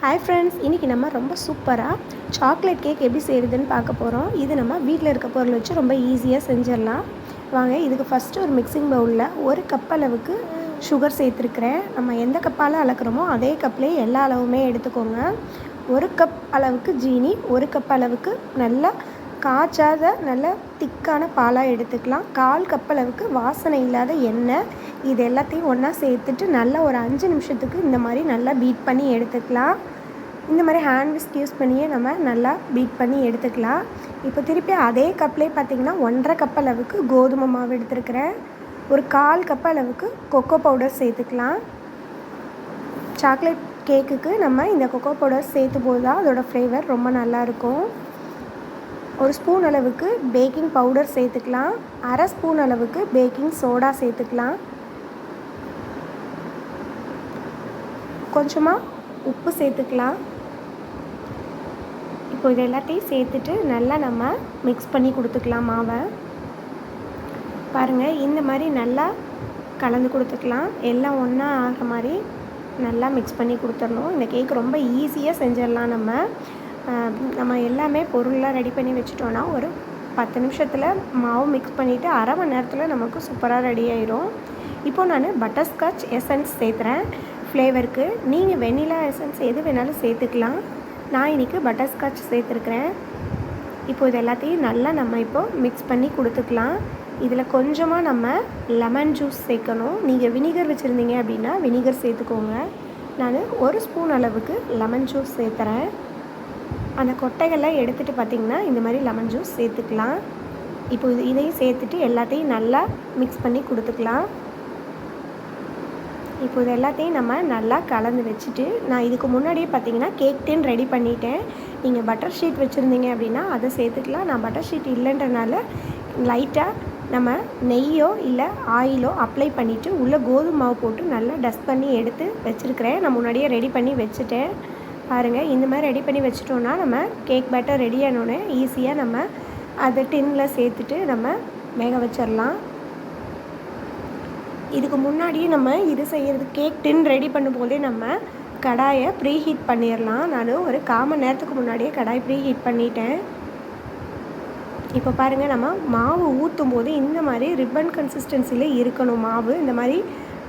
Hi friends, இன்றைக்கி நம்ம ரொம்ப சூப்பராக சாக்லேட் கேக் எப்படி செய்கிறதுன்னு பார்க்க போகிறோம். இது நம்ம வீட்டில் இருக்க பொருள் வச்சு ரொம்ப ஈஸியாக செஞ்சிடலாம். வாங்க, இதுக்கு ஃபஸ்ட்டு ஒரு மிக்சிங் பவுலில் 1 கப் அளவுக்கு சுகர் சேர்த்துருக்குறேன். நம்ம எந்த கப்பால் அளக்குறோமோ அதே கப்லேயே எல்லா அளவுமே எடுத்துக்கோங்க. 1 கப் அளவுக்கு ஜீனி, 1 கப் அளவுக்கு நல்லா காய்ச்சாத நல்ல திக்கான பாலாக எடுத்துக்கலாம். 1/4 கப் அளவுக்கு வாசனை இல்லாத எண்ணெய். இது எல்லாத்தையும் ஒன்றா சேர்த்துட்டு நல்லா ஒரு 5 நிமிஷத்துக்கு இந்த மாதிரி நல்லா பீட் பண்ணி எடுத்துக்கலாம். இந்த மாதிரி ஹேண்ட் விஸ்க் யூஸ் பண்ணியே நம்ம நல்லா பீட் பண்ணி எடுத்துக்கலாம். இப்போ திருப்பி அதே கப்லேயே பார்த்திங்கன்னா 1/2 கப் அளவுக்கு கோதுமை மாவு எடுத்துருக்கிறேன். ஒரு 1/4 கப் அளவுக்கு கொக்கோ பவுடர் சேர்த்துக்கலாம். சாக்லேட் கேக்குக்கு நம்ம இந்த கொக்கோ பவுடர் சேர்த்து போது தான் அதோடய ஃப்ளேவர் ரொம்ப நல்லாயிருக்கும். ஒரு ஸ்பூன் அளவுக்கு பேக்கிங் பவுடர் சேர்த்துக்கலாம். 1/2 ஸ்பூன் அளவுக்கு பேக்கிங் சோடா சேர்த்துக்கலாம். கொஞ்சமாக உப்பு சேர்த்துக்கலாம். இப்போ இது எல்லாத்தையும் சேர்த்துட்டு நல்லா நம்ம மிக்ஸ் பண்ணி கொடுத்துக்கலாம். மாவை பாருங்கள், இந்த மாதிரி நல்லா கலந்து கொடுத்துக்கலாம். எல்லாம் ஒன்றா ஆகிற மாதிரி நல்லா மிக்ஸ் பண்ணி கொடுத்துடணும். இந்த கேக் ரொம்ப ஈஸியாக செஞ்சிடலாம். நம்ம எல்லாமே பொருள்லாம் ரெடி பண்ணி வச்சுட்டோன்னா ஒரு 10 நிமிஷத்தில் மாவு மிக்ஸ் பண்ணிவிட்டு அரை மணி நேரத்தில் நமக்கு சூப்பராக ரெடி ஆயிரும். இப்போது நான் பட்டர்ஸ்காட்ச் எசன்ஸ் சேர்த்துறேன் ஃப்ளேவருக்கு. நீங்கள் வெண்ணிலா எசன்ஸ் எது வேணாலும் சேர்த்துக்கலாம். நான் இன்றைக்கி பட்டர்ஸ்காட்ச் சேர்த்துருக்குறேன். இப்போது இது எல்லாத்தையும் நல்லா நம்ம இப்போது மிக்ஸ் பண்ணி கொடுத்துக்கலாம். இதில் கொஞ்சமாக நம்ம லெமன் ஜூஸ் சேர்க்கணும். நீங்கள் வினிகர் வச்சுருந்தீங்க அப்படின்னா வினிகர் சேர்த்துக்கோங்க. நான் 1 ஸ்பூன் அளவுக்கு லெமன் ஜூஸ் சேர்த்துறேன். அந்த கொட்டைகள்லாம் எடுத்துகிட்டு பார்த்திங்கன்னா இந்த மாதிரி லெமன் ஜூஸ் சேர்த்துக்கலாம். இப்போ இதையும் சேர்த்துட்டு எல்லாத்தையும் நல்லா மிக்ஸ் பண்ணி கொடுத்துக்கலாம். இப்போ இது எல்லாத்தையும் நம்ம நல்லா கலந்து வச்சுட்டு, நான் இதுக்கு முன்னாடியே பார்த்திங்கன்னா கேக் டின் ரெடி பண்ணிட்டேன். நீங்கள் பட்டர் ஷீட் வச்சுருந்தீங்க அப்படின்னா அதை சேர்த்துக்கலாம். நான் பட்டர் ஷீட் இல்லைன்றனால லைட்டாக நம்ம நெய்யோ இல்லை ஆயிலோ அப்ளை பண்ணிவிட்டு உள்ளே கோதுமை மாவு போட்டு நல்லா டஸ்ட் பண்ணி எடுத்து வச்சுருக்கிறேன். நான் முன்னாடியே ரெடி பண்ணி வச்சுட்டேன். பாருங்கள், இந்த மாதிரி ரெடி பண்ணி வச்சிட்டோன்னா நம்ம கேக் பேட்டர் ரெடி ஆனோடனே ஈஸியாக நம்ம அதை டின்னில் சேர்த்துட்டு நம்ம வேக வச்சிடலாம். இதுக்கு முன்னாடியே நம்ம இது செய்கிறது கேக் டின் ரெடி பண்ணும்போதே நம்ம கடாயை ப்ரீ ஹீட் பண்ணிடலாம். நான் ஒரு 1/4 மணி நேரத்துக்கு முன்னாடியே கடாய் ப்ரீ ஹீட் பண்ணிட்டேன். இப்போ பாருங்கள், நம்ம மாவு ஊற்றும் போது இந்த மாதிரி ரிப்பன் கன்சிஸ்டன்சியில் இருக்கணும். மாவு இந்த மாதிரி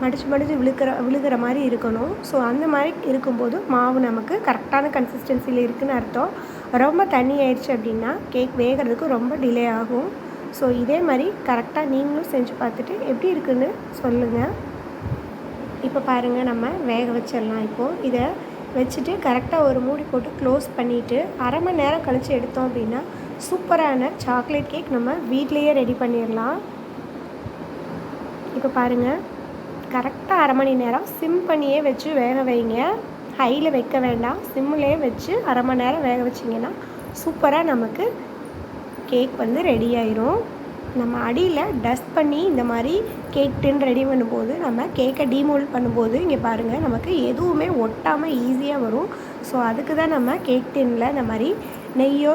மடித்து விழுகிற மாதிரி இருக்கணும். ஸோ அந்த மாதிரி இருக்கும்போது மாவு நமக்கு கரெக்டான கன்சிஸ்டன்சியில் இருக்குதுன்னு அர்த்தம். ரொம்ப தண்ணி ஆயிடுச்சு அப்படின்னா கேக் வேகிறதுக்கு ரொம்ப டிலே ஆகும். ஸோ இதே மாதிரி கரெக்டாக நீங்களும் செஞ்சு பார்த்துட்டு எப்படி இருக்குதுன்னு சொல்லுங்கள். இப்போ பாருங்கள், நம்ம வேக வச்சிடலாம். இப்போது இதை வச்சுட்டு கரெக்டாக ஒரு மூடி போட்டு க்ளோஸ் பண்ணிவிட்டு அரை மணி நேரம் கழித்து எடுத்தோம் அப்படின்னா சூப்பரான சாக்லேட் கேக் நம்ம வீட்லேயே ரெடி பண்ணிடலாம். இப்போ பாருங்கள், கரெக்டாக அரை மணி நேரம் சிம் பண்ணியே வச்சு வேக வைங்க. ஹையில் வைக்க வேண்டாம், சிம்மிலே வச்சு அரை மணி நேரம் வேக வச்சிங்கன்னா சூப்பராக நமக்கு கேக் வந்து ரெடி ஆயிரும். நம்ம அடியில் டஸ்ட் பண்ணி இந்த மாதிரி கேக் டின் ரெடி பண்ணும்போது நம்ம கேக்கை டீமோல்ட் பண்ணும்போது இங்கே பாருங்கள், நமக்கு எதுவுமே ஒட்டாமல் ஈஸியாக வரும். ஸோ அதுக்கு தான் நம்ம கேக் டின்னில் இந்த மாதிரி நெய்யோ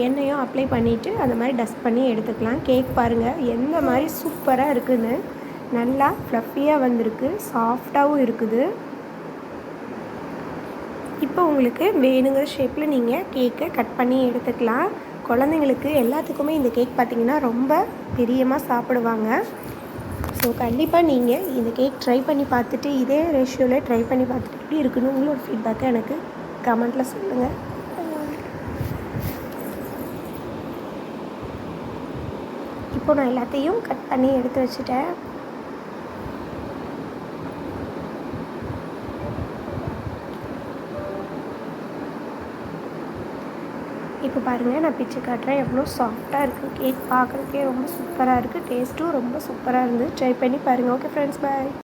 எண்ணெயோ அப்ளை பண்ணிவிட்டு அந்த மாதிரி டஸ்ட் பண்ணி எடுத்துக்கலாம். கேக் பாருங்கள் எந்த மாதிரி சூப்பராக இருக்குதுன்னு. நல்லா ஃப்ளஃபியாக வந்திருக்கு, சாஃப்டாகவும் இருக்குது. இப்போ உங்களுக்கு வேணுங்கிற ஷேப்பில் நீங்கள் கேக்கை கட் பண்ணி எடுத்துக்கலாம். குழந்தைங்களுக்கு எல்லாத்துக்குமே இந்த கேக் பார்த்திங்கன்னா ரொம்ப பிரியமாக சாப்பிடுவாங்க. ஸோ கண்டிப்பாக நீங்கள் இந்த கேக் ட்ரை பண்ணி பார்த்துட்டு இதே ரேஷியோவில் ட்ரை பண்ணி பார்த்துட்டு எப்படி இருக்குன்னு உங்களோட ஃபீட்பேக்கை எனக்கு கமெண்ட்டில் சொல்லுங்கள். இப்போ நான் எல்லாத்தையும் கட் பண்ணி எடுத்து வச்சுட்டேன். இப்போ பாருங்கள், நான் பிச்சு காட்டுறேன். எவ்வளோ சாஃப்டாக இருக்குது கேக். பார்க்குறதுக்கே ரொம்ப சூப்பராக இருக்குது. டேஸ்ட்டும் ரொம்ப சூப்பராக இருந்தது. ட்ரை பண்ணி பாருங்கள். ஓகே ஃப்ரெண்ட்ஸ், பாய்.